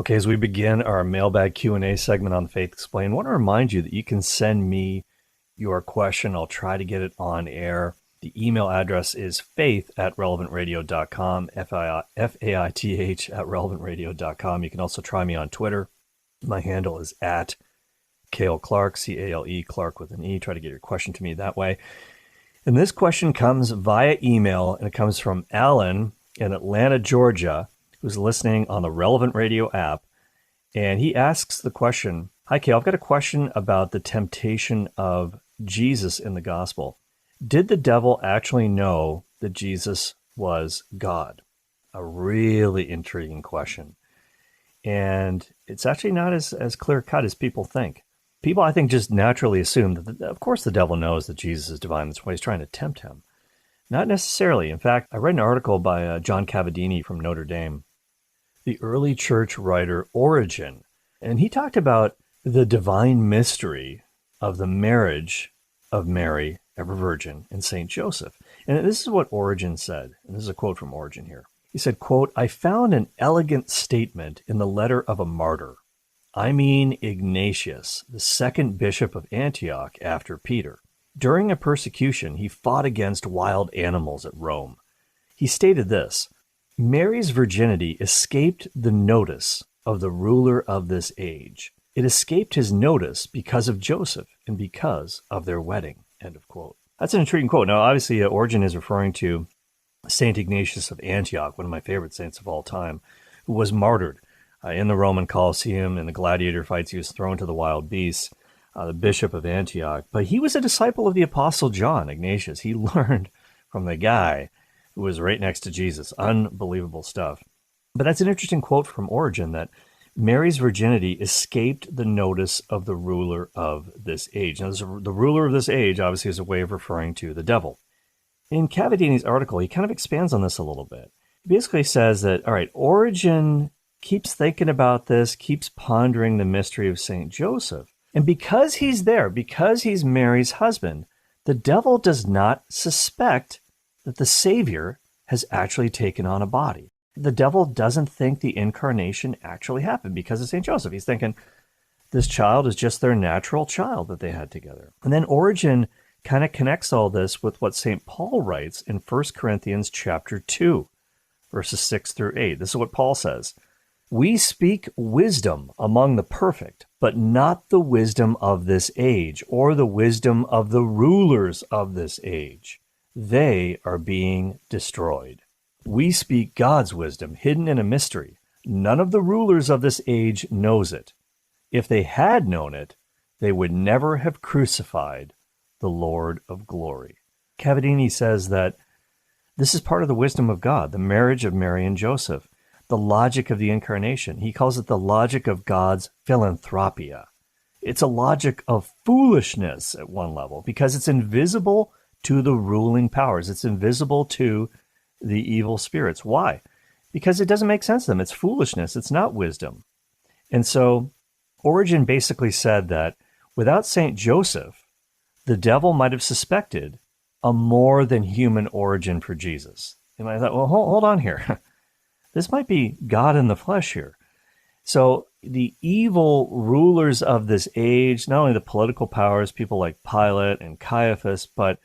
Okay, as we begin our mailbag Q&A segment on Faith Explained, I want to remind you that you can send me your question. I'll try to get it on air. The email address is faith@relevantradio.com, Faith at relevantradio.com. You can also try me on Twitter. My handle is at Cale Clarke, C-A-L-E, Clarke with an E. Try to get your question to me that way. And this question comes via email, and it comes from Alan in Atlanta, Georgia, who's listening on the Relevant Radio app. And he asks the question, "Hi, Cale, I've got a question about the temptation of Jesus in the gospel. Did the devil actually know that Jesus was God?" A really intriguing question. And it's actually not as clear-cut as people think. People, I think, just naturally assume that, of course, the devil knows that Jesus is divine. That's why he's trying to tempt him. Not necessarily. In fact, I read an article by John Cavallini from Notre Dame, the early church writer Origen, and he talked about the divine mystery of the marriage of Mary, ever virgin, and St. Joseph. And this is what Origen said, and this is a quote from Origen here. He said, quote, "I found an elegant statement in the letter of a martyr. I mean Ignatius, the second bishop of Antioch after Peter. During a persecution, he fought against wild animals at Rome. He stated this: Mary's virginity escaped the notice of the ruler of this age. It escaped his notice because of Joseph and because of their wedding." End of quote. That's an intriguing quote. Now, obviously, Origen is referring to St. Ignatius of Antioch, one of my favorite saints of all time, who was martyred in the Roman Colosseum. In the gladiator fights, he was thrown to the wild beasts, the bishop of Antioch. But he was a disciple of the Apostle John, Ignatius. He learned from the guy who was right next to Jesus. Unbelievable stuff. But that's an interesting quote from Origen, that Mary's virginity escaped the notice of the ruler of this age. Now, the ruler of this age, obviously, is a way of referring to the devil. In Cavallini's article, he kind of expands on this a little bit. He basically says that, all right, Origen keeps thinking about this, keeps pondering the mystery of St. Joseph. And because he's there, because he's Mary's husband, the devil does not suspect that the Savior has actually taken on a body. The devil doesn't think the incarnation actually happened because of St. Joseph. He's thinking this child is just their natural child that they had together. And then Origen kind of connects all this with what St. Paul writes in 1 Corinthians chapter 2, verses 6 through 8. This is what Paul says: "We speak wisdom among the perfect, but not the wisdom of this age, or the wisdom of the rulers of this age. They are being destroyed. We speak God's wisdom, hidden in a mystery. None of the rulers of this age knows it. If they had known it, they would never have crucified the Lord of glory." Cavallini says that this is part of the wisdom of God, the marriage of Mary and Joseph, the logic of the incarnation. He calls it the logic of God's philanthropia. It's a logic of foolishness at one level, because it's invisible to the ruling powers. It's invisible to the evil spirits. Why? Because it doesn't make sense to them. It's foolishness. It's not wisdom. And so Origen basically said that without St. Joseph, the devil might have suspected a more than human origin for Jesus. And I thought, well, hold on here. This might be God in the flesh here. So the evil rulers of this age, not only the political powers, people like Pilate and Caiaphas, but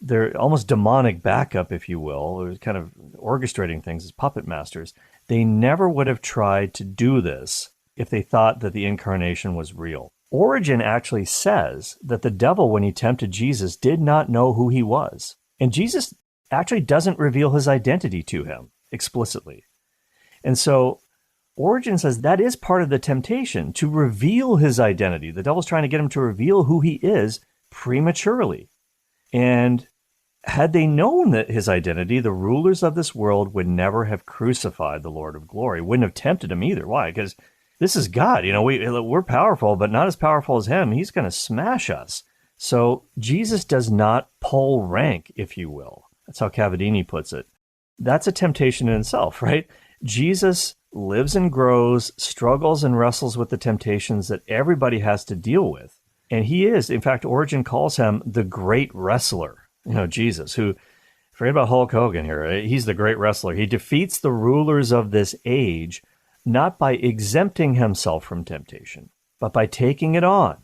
they're almost demonic backup, if you will, or kind of orchestrating things as puppet masters. They never would have tried to do this if they thought that the incarnation was real. Origen actually says that the devil, when he tempted Jesus, did not know who he was. And Jesus actually doesn't reveal his identity to him explicitly. And so Origen says that is part of the temptation, to reveal his identity. The devil's trying to get him to reveal who he is prematurely. And had they known that his identity, the rulers of this world would never have crucified the Lord of glory, wouldn't have tempted him either. Why? Because this is God. We're powerful, but not as powerful as him. He's going to smash us. So Jesus does not pull rank, if you will. That's how Cavallini puts it. That's a temptation in itself, right? Jesus lives and grows, struggles and wrestles with the temptations that everybody has to deal with. And he is, in fact, Origen calls him the great wrestler, Jesus, who, forget about Hulk Hogan here, right? He's the great wrestler. He defeats the rulers of this age not by exempting himself from temptation, but by taking it on,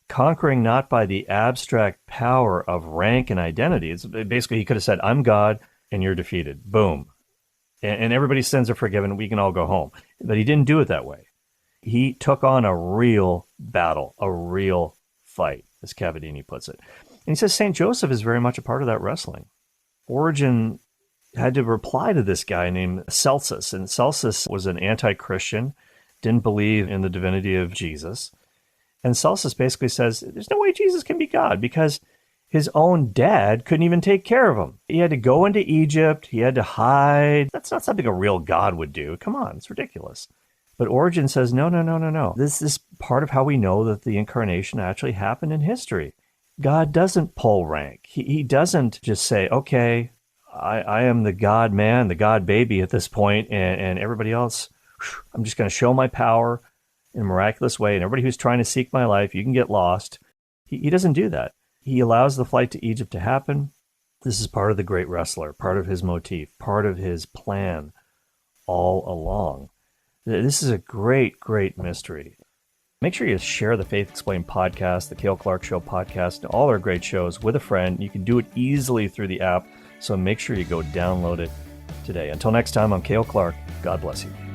conquering not by the abstract power of rank and identity. It's basically, he could have said, I'm God and you're defeated. Boom. And everybody's sins are forgiven. We can all go home. But he didn't do it that way. He took on a real battle, a real fight, as Cavallini puts it. And he says St. Joseph is very much a part of that wrestling. Origen had to reply to this guy named Celsus. And Celsus was an anti-Christian, didn't believe in the divinity of Jesus. And Celsus basically says, there's no way Jesus can be God because his own dad couldn't even take care of him. He had to go into Egypt. He had to hide. That's not something a real God would do. Come on, it's ridiculous. But Origen says, no. This is part of how we know that the incarnation actually happened in history. God doesn't pull rank. He doesn't just say, okay, I am the God man, the God baby at this point, and everybody else, I'm just going to show my power in a miraculous way. And everybody who's trying to seek my life, you can get lost. He doesn't do that. He allows the flight to Egypt to happen. This is part of the great wrestler, part of his motif, part of his plan all along. This is a great, great mystery. Make sure you share the Faith Explained podcast, the Cale Clarke Show podcast, and all our great shows with a friend. You can do it easily through the app, so make sure you go download it today. Until next time, I'm Cale Clarke. God bless you.